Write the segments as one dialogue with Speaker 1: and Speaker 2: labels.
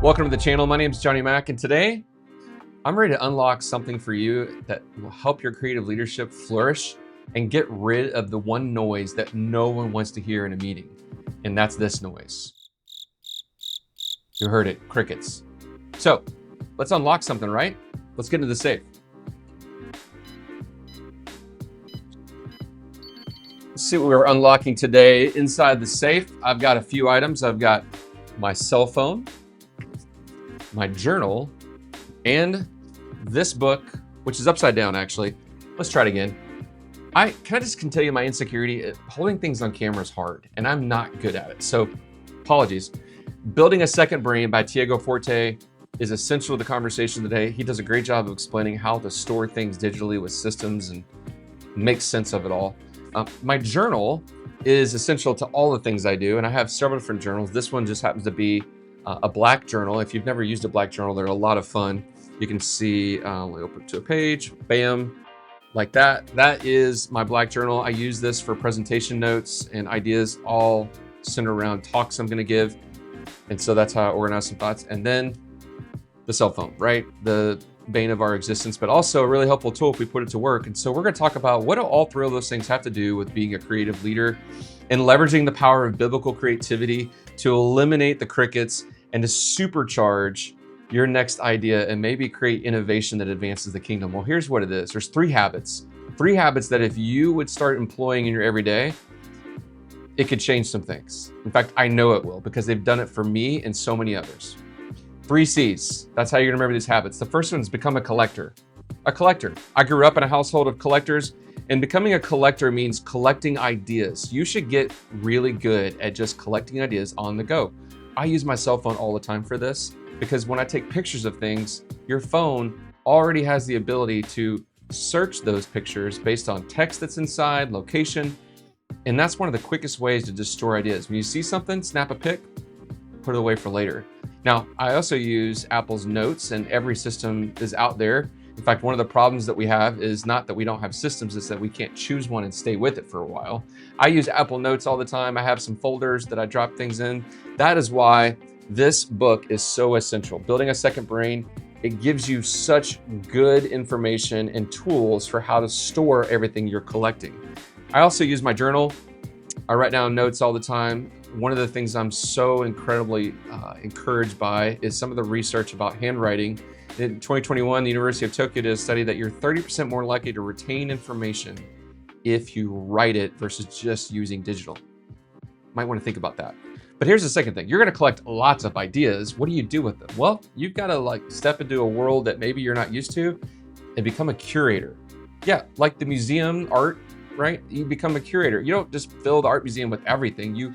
Speaker 1: Welcome to the channel. My name is Johnny Mack, and today I'm ready to unlock something for you that will help your creative leadership flourish and get rid of the one noise that no one wants to hear in a meeting, and that's this noise. You heard it, crickets. So let's unlock something, right? Let's get into the safe. Let's see what we're unlocking today. Inside the safe, I've got a few items. I've got my cell phone, my journal, and this book, which is upside down actually. Let's try it again. I can tell you my insecurity. Holding things on camera is hard, and I'm not good at it. So apologies. Building a Second Brain by Tiago Forte is essential to the conversation today. He does a great job of explaining how to store things digitally with systems and make sense of it all. My journal is essential to all the things I do, and I have several different journals. This one just happens to be a black journal. If you've never used a black journal, they're a lot of fun. You can see, let me open to a page, bam, like that. That is my black journal. I use this for presentation notes and ideas all centered around talks I'm gonna give. And so that's how I organize some thoughts. And then the cell phone, right? The bane of our existence, but also a really helpful tool if we put it to work. And so we're gonna talk about what do all three of those things have to do with being a creative leader and leveraging the power of biblical creativity to eliminate the crickets and to supercharge your next idea and maybe create innovation that advances the kingdom. Well, here's what it is. There's three habits that if you would start employing in your everyday, it could change some things. In fact, I know it will because they've done it for me and so many others. 3 C's. That's how you're gonna remember these habits. The first one is become a collector. A collector. I grew up in a household of collectors, and becoming a collector means collecting ideas. You should get really good at just collecting ideas on the go. I use my cell phone all the time for this because when I take pictures of things, your phone already has the ability to search those pictures based on text that's inside, location, and that's one of the quickest ways to just store ideas. When you see something, snap a pic, put it away for later. Now, I also use Apple's Notes, and every system is out there. In fact, one of the problems that we have is not that we don't have systems, it's that we can't choose one and stay with it for a while. I use Apple Notes all the time. I have some folders that I drop things in. That is why this book is so essential. Building a Second Brain, it gives you such good information and tools for how to store everything you're collecting. I also use my journal. I write down notes all the time. One of the things I'm so incredibly encouraged by is some of the research about handwriting. In 2021, the University of Tokyo did a study that you're 30% more likely to retain information if you write it versus just using digital. Might want to think about that. But here's the second thing. You're going to collect lots of ideas. What do you do with them? Well, you've got to step into a world that maybe you're not used to and become a curator. Yeah, like the museum art, right? You become a curator. You don't just fill the art museum with everything. You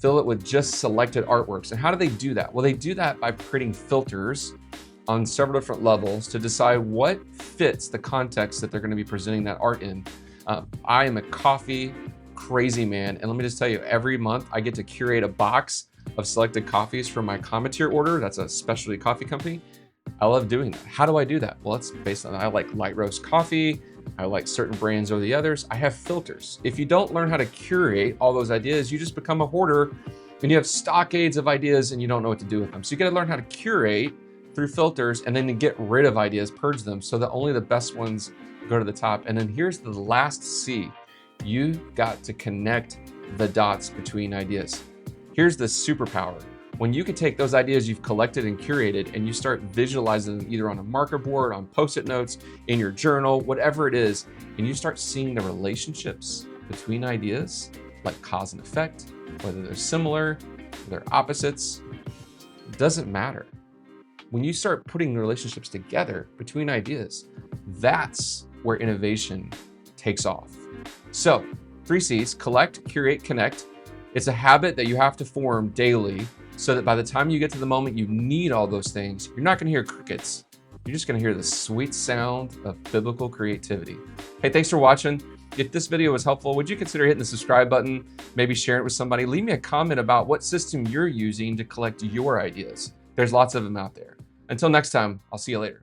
Speaker 1: fill it with just selected artworks. And how do they do that? Well, they do that by creating filters on several different levels to decide what fits the context that they're going to be presenting that art in. I am a coffee crazy man, and let me just tell you, every month I get to curate a box of selected coffees from my Commentier order. That's a specialty coffee company. I love doing that. How do I do that? Well, it's based on, I like light roast coffee. I like certain brands over the others. I have filters. If you don't learn how to curate all those ideas, you just become a hoarder and you have stockades of ideas and you don't know what to do with them. So you got to learn how to curate through filters and then get rid of ideas, purge them so that only the best ones go to the top. And then here's the last C. You got to connect the dots between ideas. Here's the superpower. When you can take those ideas you've collected and curated and you start visualizing them either on a marker board, on Post-it notes, in your journal, whatever it is, and you start seeing the relationships between ideas, like cause and effect, whether they're similar, they're opposites, it doesn't matter. When you start putting the relationships together between ideas, that's where innovation takes off. So 3 C's, collect, curate, connect. It's a habit that you have to form daily so that by the time you get to the moment you need all those things, you're not gonna hear crickets. You're just gonna hear the sweet sound of biblical creativity. Hey, thanks for watching. If this video was helpful, would you consider hitting the subscribe button, maybe share it with somebody? Leave me a comment about what system you're using to collect your ideas. There's lots of them out there. Until next time, I'll see you later.